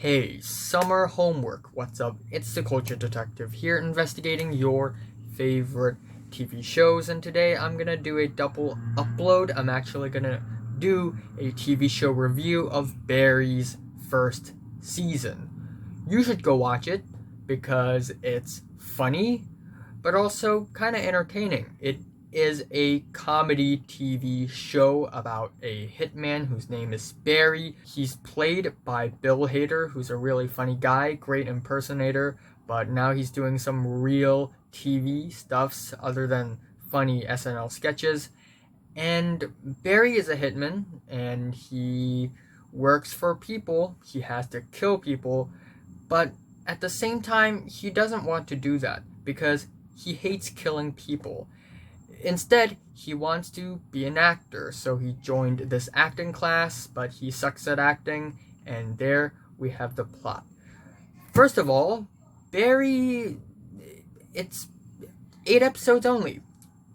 Hey, summer homework, what's up? It's the Culture Detective here investigating your favorite TV shows, and today I'm gonna do a double upload. I'm actually gonna do a TV show review of Barry's first season. You should go watch it because it's funny, but also kind of entertaining. It is a comedy TV show about a hitman whose name is Barry. He's played by Bill Hader, who's a really funny guy, great impersonator, but now he's doing some real TV stuffs other than funny SNL sketches. And Barry is a hitman, and he works for people. He has to kill people, but at the same time, he doesn't want to do that because he hates killing people. Instead, he wants to be an actor, so he joined this acting class, but he sucks at acting, and there we have the plot. First of all, Barry, it's 8 episodes only.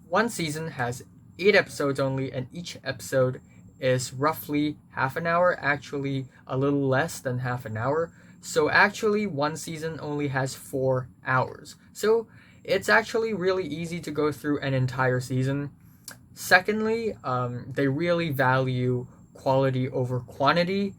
One season has 8 episodes only, and each episode is roughly half an hour, actually a little less than half an hour. So actually, one season only has 4 hours. So it's actually really easy to go through an entire season. Secondly, they really value quality over quantity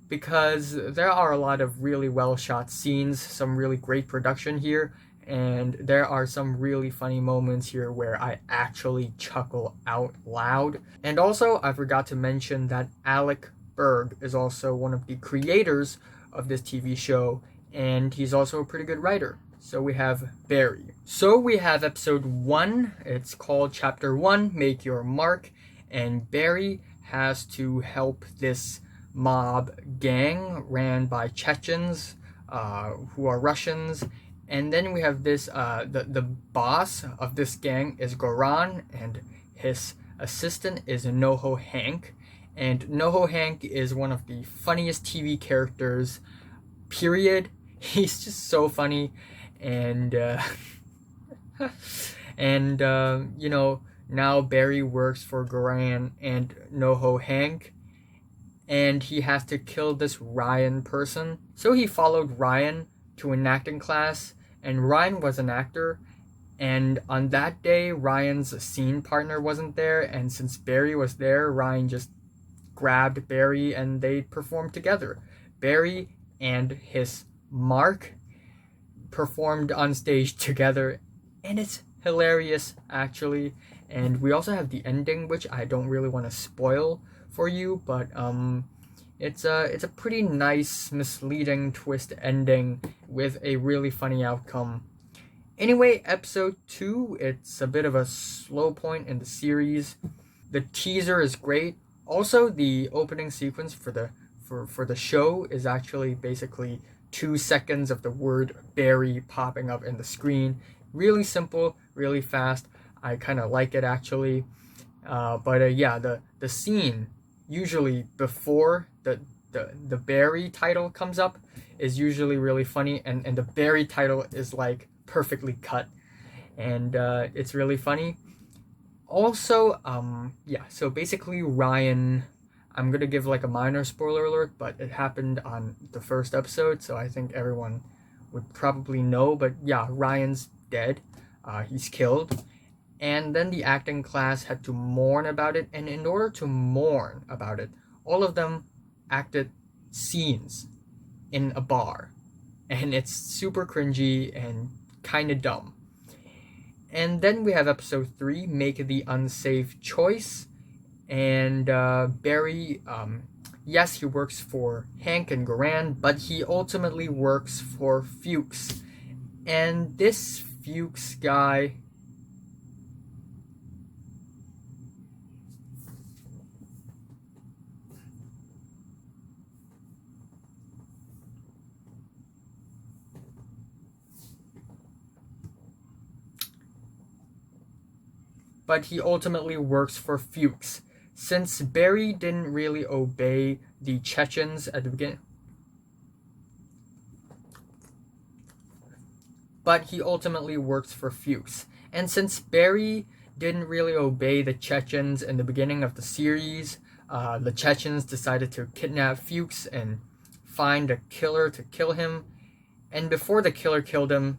because there are a lot of really well shot scenes, some really great production here, and there are some really funny moments here where I actually chuckle out loud. And also, I forgot to mention that Alec Berg is also one of the creators of this TV show, and he's also a pretty good writer. So we have Barry. So we have episode 1. It's called Chapter 1, Make Your Mark. And Barry has to help this mob gang ran by Chechens, who are Russians. And then we have this, the boss of this gang is Goran, and his assistant is NoHo Hank. And NoHo Hank is one of the funniest TV characters, period. He's just so funny. And now Barry works for Goran and NoHo Hank, and he has to kill this Ryan person. So he followed Ryan to an acting class, and Ryan was an actor, and on that day Ryan's scene partner wasn't there, and since Barry was there, Ryan just grabbed Barry and they performed together. Barry and his Mark performed on stage together, and it's hilarious actually. And we also have the ending, which I don't really want to spoil for you, but it's a pretty nice misleading twist ending with a really funny outcome. Anyway, episode 2, it's a bit of a slow point in the series. The teaser is great. Also, the opening sequence for the show is actually basically 2 seconds of the word Barry popping up in the screen. Really simple, really fast. I kind of like it actually. The scene usually before the Barry title comes up is usually really funny, and the Barry title is like perfectly cut, and it's really funny. Also, so basically Ryan, I'm gonna give like a minor spoiler alert, but it happened on the first episode, so I think everyone would probably know. But yeah, Ryan's dead. He's killed. And then the acting class had to mourn about it, and in order to mourn about it, all of them acted scenes in a bar. And it's super cringy and kind of dumb. And then we have episode 3, Make the Unsafe Choice. And Barry, yes, he works for Hank and Goran, but he ultimately works for Fuchs. And this Fuchs guy, but he ultimately works for Fuchs. Since Barry didn't really obey the Chechens at the beginning, but he ultimately works for Fuchs. And since Barry didn't really obey the Chechens in the beginning of the series, the Chechens decided to kidnap Fuchs and find a killer to kill him. And before the killer killed him,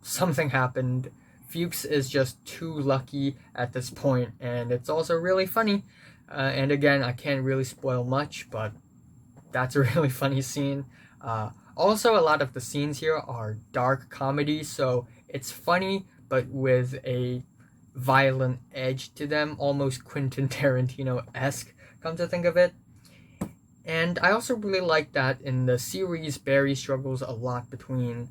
something happened. Fuchs is just too lucky at this point, and it's also really funny. And again, I can't really spoil much, but that's a really funny scene. Also, a lot of the scenes here are dark comedy, so it's funny, but with a violent edge to them, almost Quentin Tarantino-esque, come to think of it. And I also really like that in the series, Barry struggles a lot between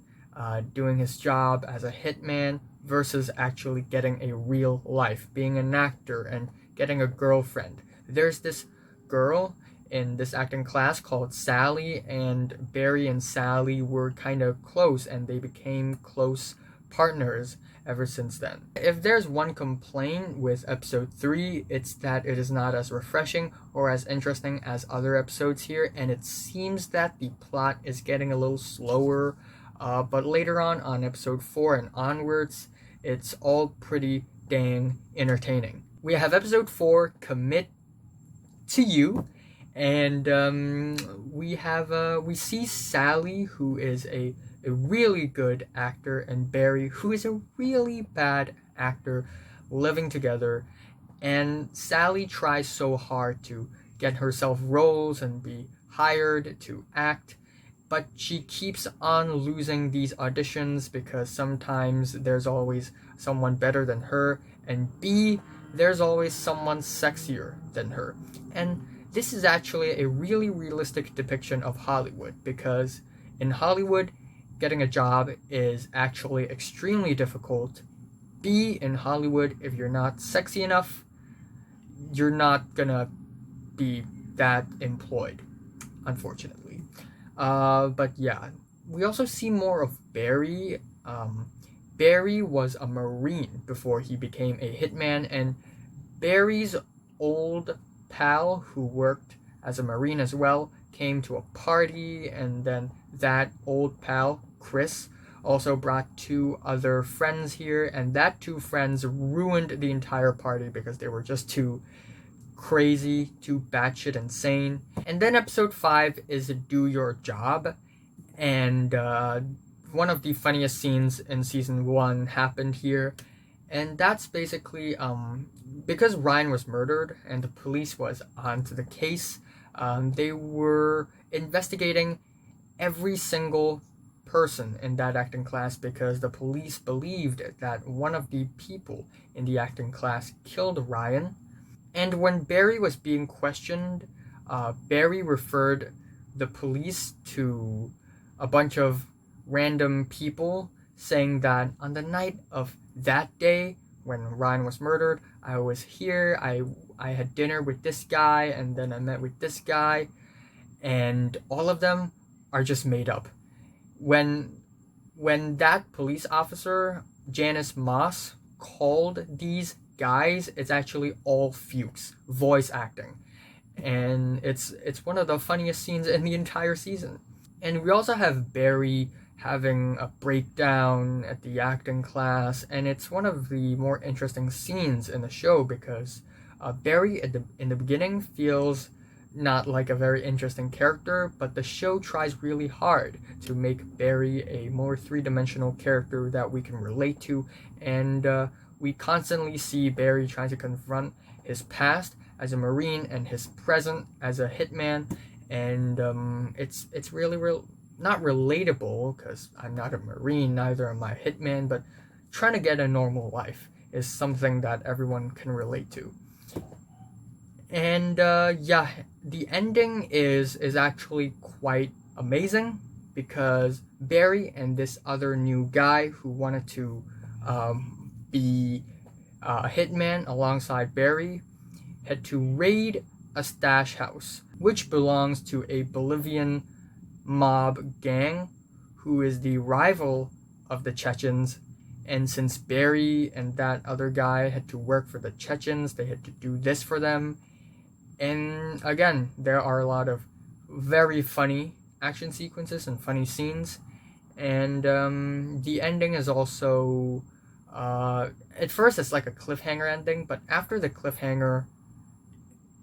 doing his job as a hitman versus actually getting a real life, being an actor and getting a girlfriend. There's this girl in this acting class called Sally, and Barry and Sally were kind of close, and they became close partners ever since then. If there's one complaint with episode 3, it's that it is not as refreshing or as interesting as other episodes here, and it seems that the plot is getting a little slower, but later on episode 4 and onwards, it's all pretty dang entertaining. We have episode 4, Commit to You, and we see Sally, who is a really good actor, and Barry, who is a really bad actor, living together. And Sally tries so hard to get herself roles and be hired to act, but she keeps on losing these auditions because sometimes there's always someone better than her, and B, there's always someone sexier than her. And this is actually a really realistic depiction of Hollywood, because in Hollywood, getting a job is actually extremely difficult. B, in Hollywood, if you're not sexy enough, you're not gonna be that employed, unfortunately. But yeah, we also see more of Barry. Barry was a Marine before he became a hitman, and Barry's old pal, who worked as a Marine as well, came to a party, and then that old pal, Chris, also brought 2 other friends here, and that 2 friends ruined the entire party because they were just too crazy, too batshit insane. And then episode 5 is Do Your Job, and one of the funniest scenes in season 1 happened here, and that's basically because Ryan was murdered and the police was onto the case. They were investigating every single person in that acting class because the police believed that one of the people in the acting class killed Ryan. And when Barry was being questioned, Barry referred the police to a bunch of random people, saying that on the night of that day when Ryan was murdered, I was here, I had dinner with this guy, and then I met with this guy, and all of them are just made up. When that police officer, Janice Moss, called these guys, it's actually all Fuchs voice acting, and it's one of the funniest scenes in the entire season. And we also have Barry having a breakdown at the acting class, and it's one of the more interesting scenes in the show because Barry in the beginning feels not like a very interesting character, but the show tries really hard to make Barry a more three-dimensional character that we can relate to, and we constantly see Barry trying to confront his past as a Marine and his present as a hitman, and it's really not relatable because I'm not a Marine, neither am I a hitman, but trying to get a normal life is something that everyone can relate to. And yeah, the ending is actually quite amazing because Barry and this other new guy who wanted to be a hitman alongside Barry had to raid a stash house, which belongs to a Bolivian mob gang who is the rival of the Chechens. And since Barry and that other guy had to work for the Chechens, they had to do this for them. And again, there are a lot of very funny action sequences and funny scenes. And the ending is also, at first it's like a cliffhanger ending, but after the cliffhanger,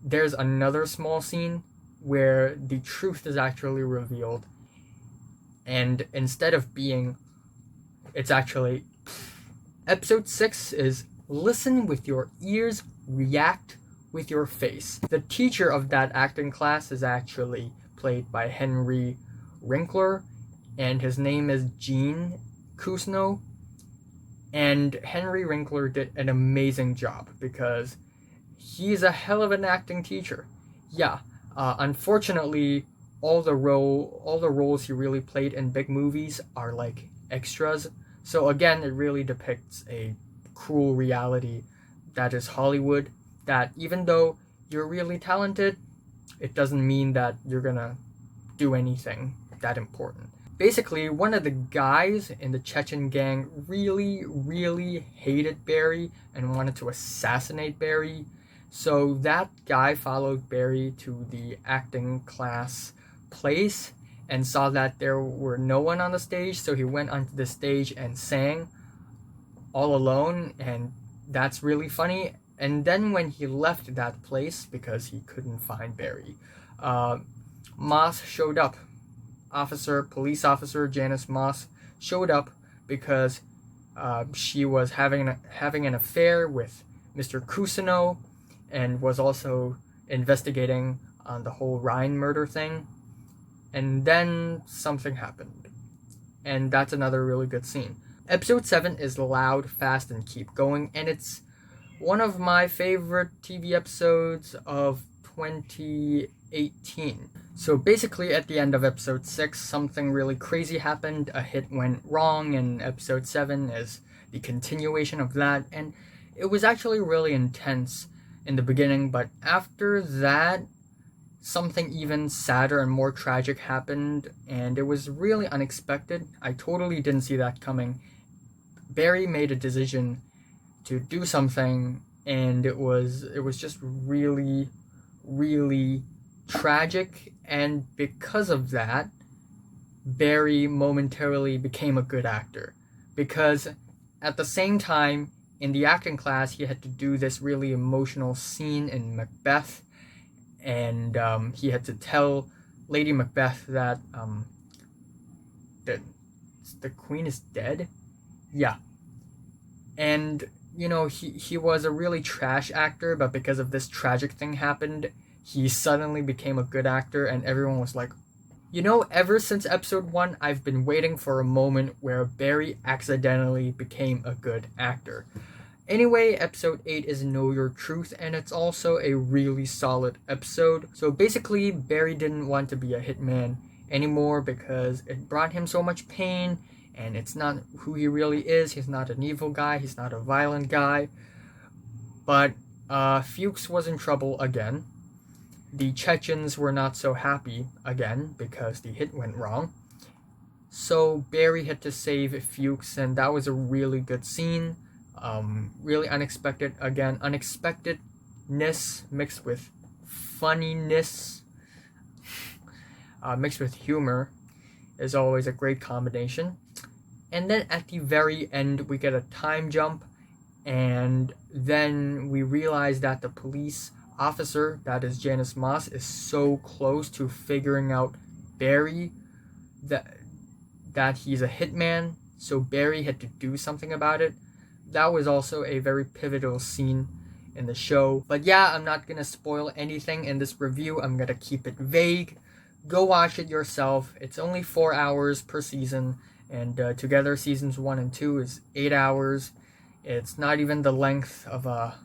there's another small scene where the truth is actually revealed, and instead of being, it's actually. Episode 6 is listen with your ears, react with your face. The teacher of that acting class is actually played by Henry Winkler, and his name is Gene Cousineau. And Henry Winkler did an amazing job because he's a hell of an acting teacher. Yeah, unfortunately, all the roles he really played in big movies are like extras. So again, it really depicts a cruel reality that is Hollywood. That even though you're really talented, it doesn't mean that you're gonna do anything that important. Basically, one of the guys in the Chechen gang really hated Barry and wanted to assassinate Barry. So that guy followed Barry to the acting class place and saw that there were no one on the stage, so he went onto the stage and sang all alone, and that's really funny. And then when he left that place because he couldn't find Barry, Moss showed up. Police officer Janice Moss showed up because she was having an affair with Mr. Cousineau and was also investigating on the whole Ryan murder thing. And then something happened. And that's another really good scene. Episode 7 is loud, fast, and keep going, and it's one of my favorite TV episodes of 2018. So basically, at the end of episode 6, something really crazy happened. A hit went wrong, and episode 7 is the continuation of that. And it was actually really intense in the beginning, but after that, something even sadder and more tragic happened, and it was really unexpected. I totally didn't see that coming. Barry made a decision to do something, and it was just really tragic, and because of that, Barry momentarily became a good actor. Because at the same time, in the acting class, he had to do this really emotional scene in Macbeth, and he had to tell Lady Macbeth that the queen is dead. Yeah. And, he was a really trash actor, but because of this tragic thing happened, he suddenly became a good actor, and everyone was like, ever since episode 1, I've been waiting for a moment where Barry accidentally became a good actor. Anyway, episode 8 is Know Your Truth, and it's also a really solid episode. So basically, Barry didn't want to be a hitman anymore because it brought him so much pain, and it's not who he really is. He's not an evil guy, he's not a violent guy. But Fuchs was in trouble again. The Chechens were not so happy again because the hit went wrong. So Barry had to save Fuchs, and that was a really good scene. Really unexpected. Again, unexpectedness mixed with funniness, mixed with humor is always a great combination. And then at the very end, we get a time jump, and then we realize that the police officer, that is Janice Moss, is so close to figuring out Barry that he's a hitman, so Barry had to do something about it. That was also a very pivotal scene in the show. But yeah, I'm not gonna spoil anything in this review. I'm gonna keep it vague. Go watch it yourself. It's only 4 hours per season, and together seasons 1 and 2 is 8 hours. It's not even the length of a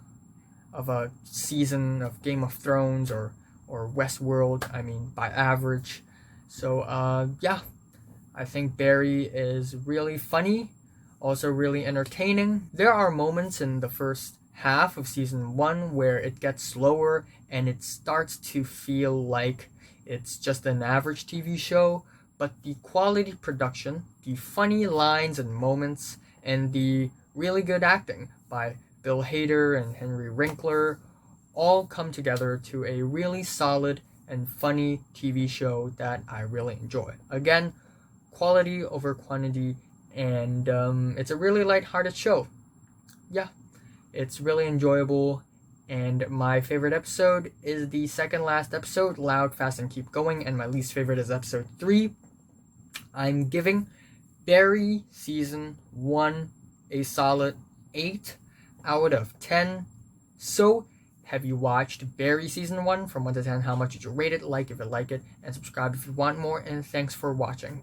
season of Game of Thrones or Westworld, by average. So yeah, I think Barry is really funny, also really entertaining. There are moments in the first half of season 1 where it gets slower and it starts to feel like it's just an average TV show, but the quality production, the funny lines and moments, and the really good acting by Bill Hader and Henry Winkler all come together to a really solid and funny TV show that I really enjoy. Again, quality over quantity, and it's a really lighthearted show. Yeah, it's really enjoyable, And my favorite episode is the second last episode, Loud, Fast, and Keep Going. And my least favorite is episode 3. I'm giving Barry Season 1 a solid 8 out of 10. So, have you watched Barry Season 1? From 1 to 10, how much did you rate it? Like if you like it, and subscribe if you want more. And thanks for watching.